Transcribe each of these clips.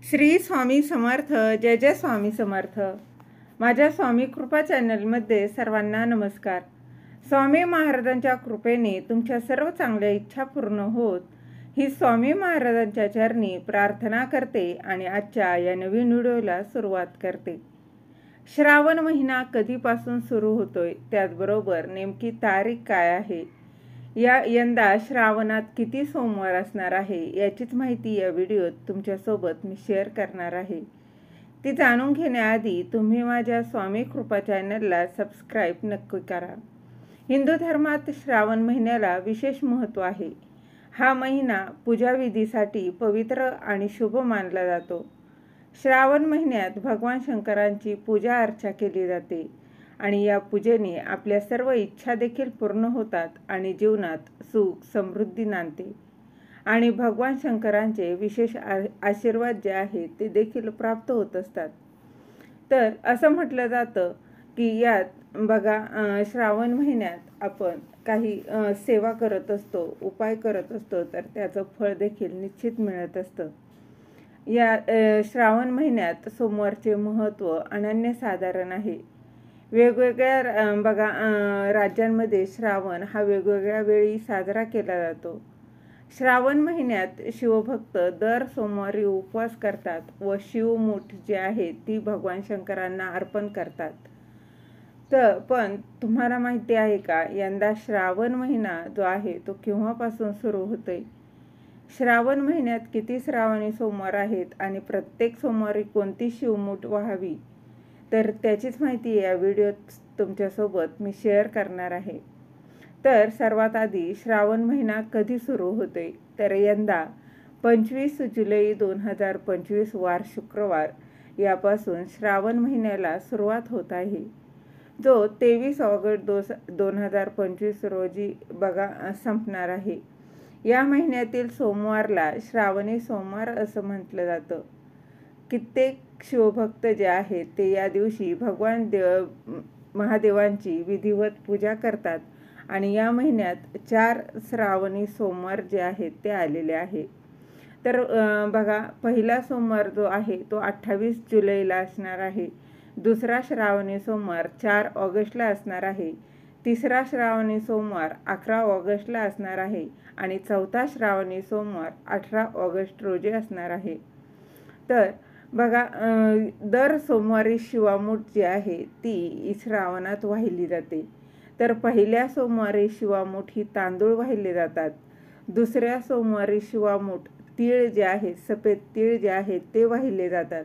श्री स्वामी समर्थ. जय जय स्वामी समर्थ. माझ्या स्वामी कृपा चॅनलमध्ये सर्वांना नमस्कार. स्वामी महाराजांच्या कृपेने तुमच्या सर्व चांगल्या इच्छा पूर्ण होत ही स्वामी महाराजांच्या चरणी प्रार्थना करते आणि आजच्या या नवीन व्हिडिओला सुरुवात करते. श्रावण महिना कधीपासून सुरू होतोय, त्याचबरोबर नेमकी तारीख काय आहे, यंदा श्रावणात किती सोमवार असणार आहे याचीच माहिती या व्हिडिओत तुमच्यासोबत मी शेअर करणार आहे. ती जाणून घेण्याआधी तुम्ही माझ्या स्वामी कृपा चॅनलला सबस्क्राईब नक्की करा. हिंदू धर्मात श्रावण महिन्याला विशेष महत्त्व आहे. हा महिना पूजाविधीसाठी पवित्र आणि शुभ मानला जातो. श्रावण महिन्यात भगवान शंकरांची पूजा अर्चा केली जाते आणि या पूजेने आपल्या सर्व इच्छा देखील पूर्ण होतात आणि जीवनात सुख समृद्धी नांदते आणि भगवान शंकरांचे विशेष आशीर्वाद जे आहेत ते देखील प्राप्त होत असतात. तर असं म्हटलं जातं की यात बघा, श्रावण महिन्यात आपण काही सेवा करत असतो, उपाय करत असतो, तर त्याचं फळ देखील निश्चित मिळत असतं. या श्रावण महिन्यात सोमवारचे महत्त्व अनन्यसाधारण आहे. वेगवेगळ्या बघा राज्यांमध्ये श्रावण हा वेगवेगळ्या वेळी साजरा केला जातो. श्रावण महिन्यात शिवभक्त दर सोमवारी उपवास करतात व शिवमूठ जे आहे ती भगवान शंकरांना अर्पण करतात. तर पण तुम्हाला माहिती आहे का, यंदा श्रावण महिना जो आहे तो केव्हापासून सुरू होतोय? श्रावण महिन्यात किती श्रावणी सोमवार आहेत आणि प्रत्येक सोमवारी कोणती शिवमूठ व्हावी, तर त्याचीच माहिती या व्हिडिओत तुमच्यासोबत मी शेअर करणार आहे. तर सर्वात आधी श्रावण महिना कधी सुरू होतोय, तर यंदा 25 जुलै 2025 वार शुक्रवार यापासून श्रावण महिन्याला सुरुवात होत आहे, जो 23 ऑगस्ट 2025 रोजी बघा संपणार आहे. या महिन्यातील सोमवारला श्रावणी सोमवार असं म्हटलं जातं. कित्येक शिवभक्त जे आहेत ते या दिवशी भगवान महादेवांची विधिवत पूजा करतात आणि या महिन्यात 4 श्रावणी सोमवार जे आहेत ते आलेले आहे. तर बघा, पहिला सोमवार जो आहे तो 28 जुलैला असणार आहे. दुसरा श्रावणी सोमवार 4 ऑगस्टला असणार आहे. तिसरा श्रावणी सोमवार 11 ऑगस्टला असणार आहे आणि चौथा श्रावणी सोमवार 18 ऑगस्ट रोजी असणार आहे. तर बघा, दर सोमवारी शिवामूठ जी आहे ती श्रावणात वाहिली जाते. तर पहिल्या सोमवारी शिवामूठ ही तांदूळ वाहिले जातात. दुसऱ्या सोमवारी शिवामूठ तीळ जे आहे, सफेद तीळ जे आहेत ते वाहिले जातात.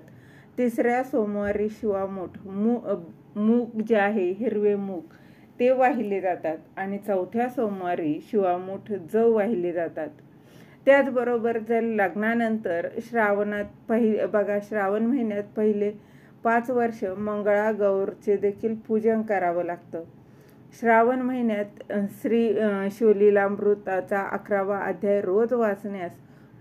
तिसऱ्या सोमवारी शिवामूठ मूग जे आहे, हिरवे मूग ते वाहिले जातात आणि चौथ्या सोमवारी शिवामूठ जव वाहिले जातात. त्याचबरोबर जर लग्नानंतर श्रावणात बघा, श्रावण महिन्यात पहिले 5 वर्ष मंगळागौरचे देखील पूजन करावं लागतं. श्रावण महिन्यात श्री शिवलीलामृताचा 11वा अध्याय रोज वाचण्यास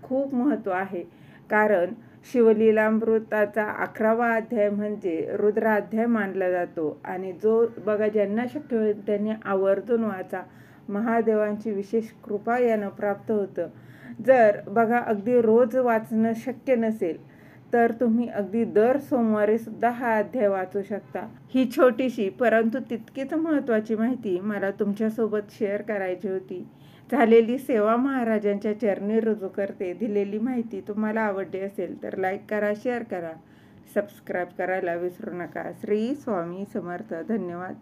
खूप महत्त्व आहे. कारण शिवलीलामृताचा 11वा अध्याय म्हणजे रुद्राध्याय मानला जातो आणि जो बघा ज्यांना शक्य होईल त्यांनी आवर्जून वाचा. महादेवांची विशेष कृपा यानं प्राप्त होतं. जर बघा अगदी रोज वाचणं शक्य नसेल तर तुम्ही अगदी दर सोमवारी सुद्धा हा अध्याय वाचू शकता. ही छोटीशी परंतु तितकीच महत्त्वाची माहिती मला तुमच्यासोबत शेअर करायची होती. झालेली सेवा महाराजांच्या चरणी रुजू करते. दिलेली माहिती तुम्हाला आवडली असेल तर लाईक करा, शेअर करा, सबस्क्राईब करायला विसरू नका. श्री स्वामी समर्थ. धन्यवाद.